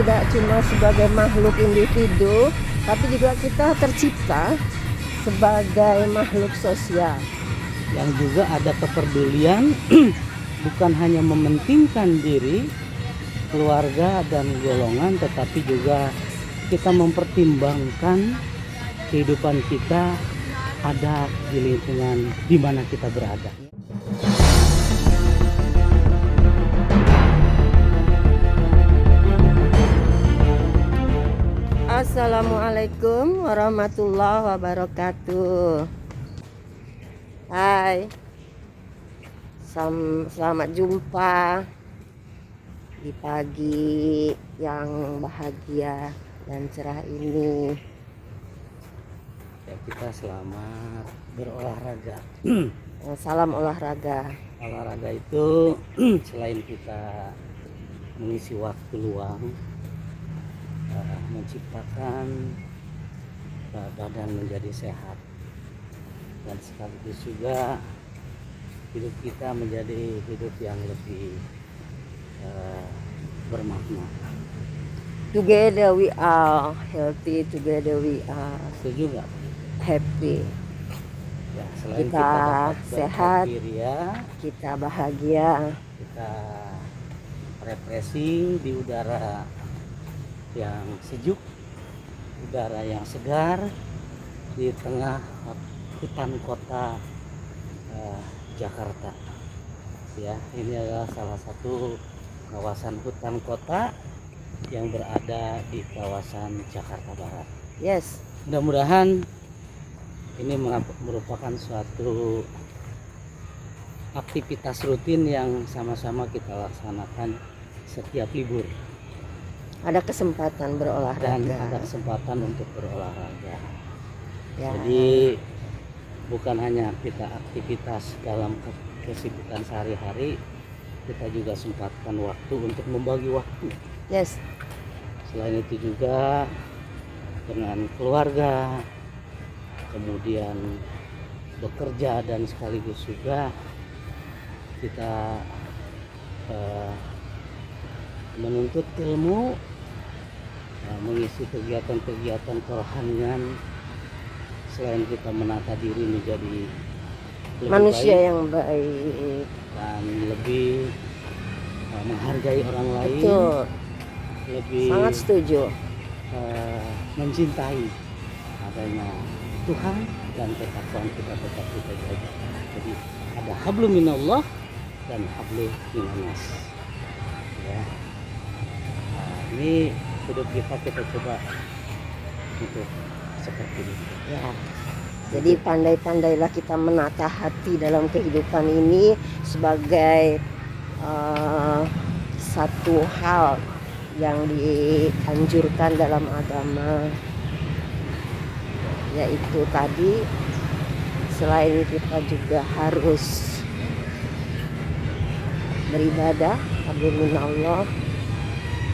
tidak cuma sebagai makhluk individu, tapi juga kita tercipta sebagai makhluk sosial yang juga ada kepedulian bukan hanya mementingkan diri, keluarga dan golongan, tetapi juga kita mempertimbangkan kehidupan kita ada di lingkungan di mana kita berada. Assalamualaikum warahmatullahi wabarakatuh. Hai, selamat jumpa di pagi yang bahagia dan cerah ini. Ya, kita selamat berolahraga. Salam olahraga. Olahraga itu selain kita mengisi waktu luang, menciptakan badan menjadi sehat, dan sekaligus juga hidup kita menjadi hidup yang lebih bermakna. Together we are healthy, together we are Setuju nggak? happy. Ya, selain Kita dapat sehat, berfikiria, kita bahagia, kita refreshing di udara yang sejuk, udara yang segar di tengah hutan kota Jakarta. Ya, ini adalah salah satu kawasan hutan kota yang berada di kawasan Jakarta Barat. yes. Mudah-mudahan ini merupakan suatu aktivitas rutin yang sama-sama kita laksanakan setiap libur. Ada kesempatan Dan berolahraga. ada kesempatan untuk berolahraga. Ya. Jadi bukan hanya kita aktivitas dalam kesibukan sehari-hari, kita juga sempatkan waktu untuk membagi waktu. Yes. Selain itu juga dengan keluarga, kemudian bekerja, dan sekaligus juga kita menuntut ilmu, mengisi kegiatan-kegiatan kerohanian, selain kita menata diri menjadi lebih Manusia baik yang baik. dan lebih menghargai orang lain, Betul. lebih Sangat setuju. mencintai adanya Tuhan dan ketakwaan kita tetap kita jaga. Jadi ada hablum minallah dan hablum minannas. Ya. Nah, ini hidup kita coba untuk seperti ini. Ya. Jadi pandai-pandailah kita menata hati dalam kehidupan ini sebagai satu hal yang dianjurkan dalam agama, yaitu tadi selain kita juga harus beribadah, minallah,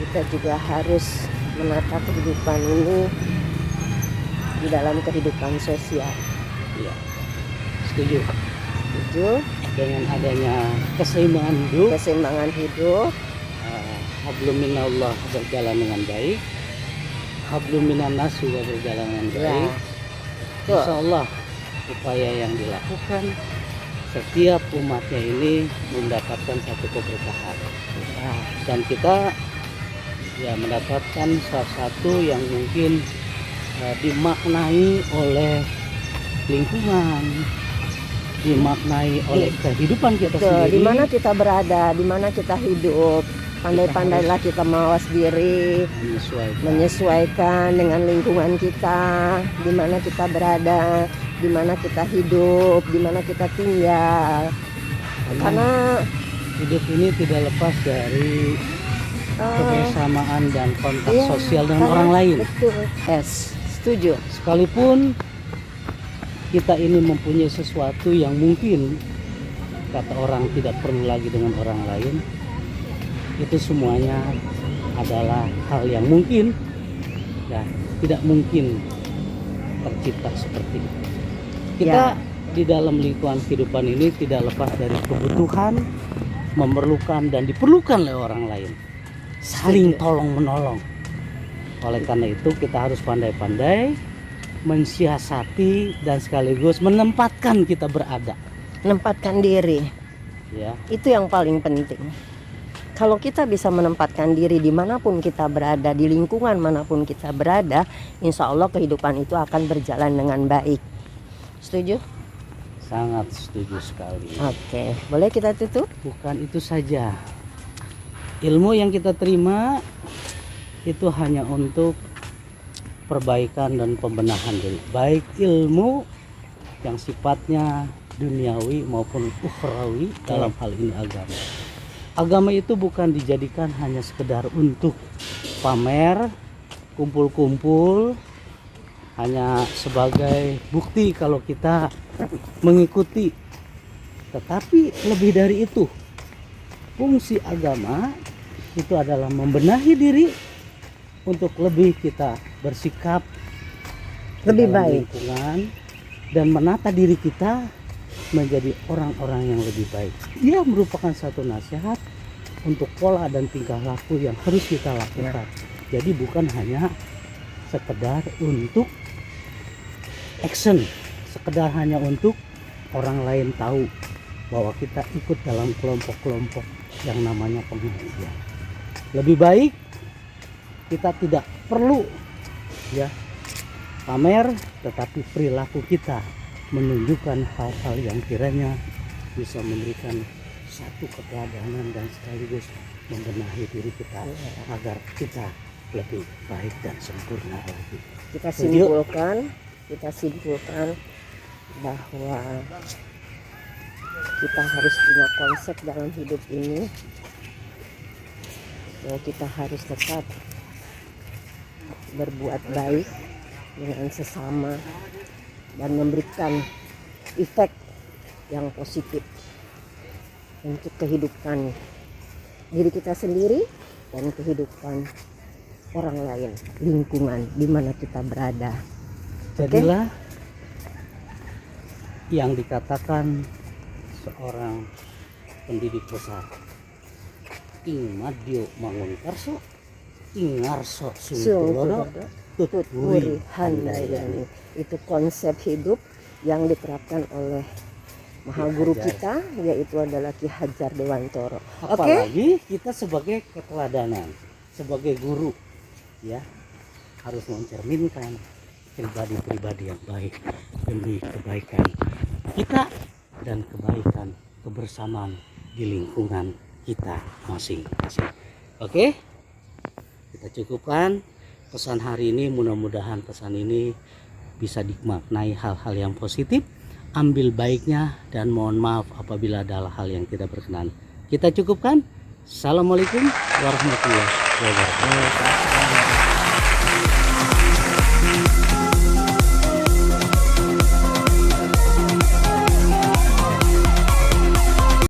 kita juga harus menata kehidupan ini di dalam kehidupan sosial. Iya, setuju. Setuju. Dengan adanya keseimbangan hidup, hablum minallah berjalan dengan baik, hablum minannas juga berjalan dengan baik. Betul. Insya Allah upaya yang dilakukan setiap umatnya ini mendapatkan satu keberkahan, dan kita ya mendapatkan sesuatu yang mungkin dimaknai oleh lingkungan, dimaknai oleh kehidupan kita Betul. sendiri. Di mana kita berada, di mana kita hidup, pandai-pandailah kita mawas diri, menyesuaikan dengan lingkungan kita, di mana kita berada, di mana kita hidup, di mana kita tinggal. Karena hidup ini tidak lepas dari kebersamaan dan kontak iya, sosial dengan karena- orang lain. Betul. Yes, setuju. Sekalipun kita ini mempunyai sesuatu yang mungkin kata orang tidak perlu lagi dengan orang lain, itu semuanya adalah hal yang mungkin dan tidak mungkin tercipta seperti itu. Kita di dalam lingkungan kehidupan ini tidak lepas dari kebutuhan, memerlukan dan diperlukan oleh orang lain, saling tolong menolong. Oleh karena itu kita harus pandai-pandai mensiasati dan sekaligus menempatkan kita berada, Menempatkan diri, ya. itu yang paling penting. Kalau kita bisa menempatkan diri dimanapun kita berada, di lingkungan manapun kita berada, insya Allah kehidupan itu akan berjalan dengan baik. Setuju? Sangat setuju sekali. Oke, boleh kita tutup? Bukan itu saja, ilmu yang kita terima itu hanya untuk perbaikan dan pembenahan diri, baik ilmu yang sifatnya duniawi maupun ukhrawi, dalam hal ini agama. Agama itu bukan dijadikan hanya sekedar untuk pamer, kumpul-kumpul, hanya sebagai bukti kalau kita mengikuti. Tetapi lebih dari itu, fungsi agama itu adalah membenahi diri untuk lebih kita bersikap Lebih dalam baik. lingkungan dan menata diri kita menjadi orang-orang yang lebih baik. Ia merupakan satu nasihat untuk pola dan tingkah laku yang harus kita lakukan. Jadi bukan hanya sekedar untuk action, sekedar hanya untuk orang lain tahu bahwa kita ikut dalam kelompok-kelompok yang namanya pengajian. Lebih baik kita tidak perlu ya pamer, tetapi perilaku kita menunjukkan hal-hal yang kiranya bisa memberikan satu keteladanan dan sekaligus membenahi diri kita agar kita lebih baik dan sempurna lagi. Kita simpulkan bahwa kita harus punya konsep dalam hidup ini, bahwa kita harus tetap berbuat baik dengan sesama dan memberikan efek yang positif untuk kehidupan diri kita sendiri dan kehidupan orang lain, lingkungan di mana kita berada. Jadilah yang dikatakan seorang pendidik besar, ing madyo mangunkarso, ing ngarso sungkulodo, tutwuri handayani. Itu konsep hidup yang diterapkan oleh Maha Guru kita, yaitu adalah Ki Hajar Dewantoro. Apalagi kita sebagai keteladanan, sebagai guru, ya harus mencerminkan pribadi-pribadi yang baik demi kebaikan kita dan kebaikan kebersamaan di lingkungan kita masing-masing. Oke, kita cukupkan pesan hari ini. Mudah-mudahan pesan ini bisa dimaknai hal-hal yang positif, ambil baiknya, dan mohon maaf apabila ada hal yang tidak berkenan. Kita cukupkan. Assalamualaikum warahmatullahi wabarakatuh.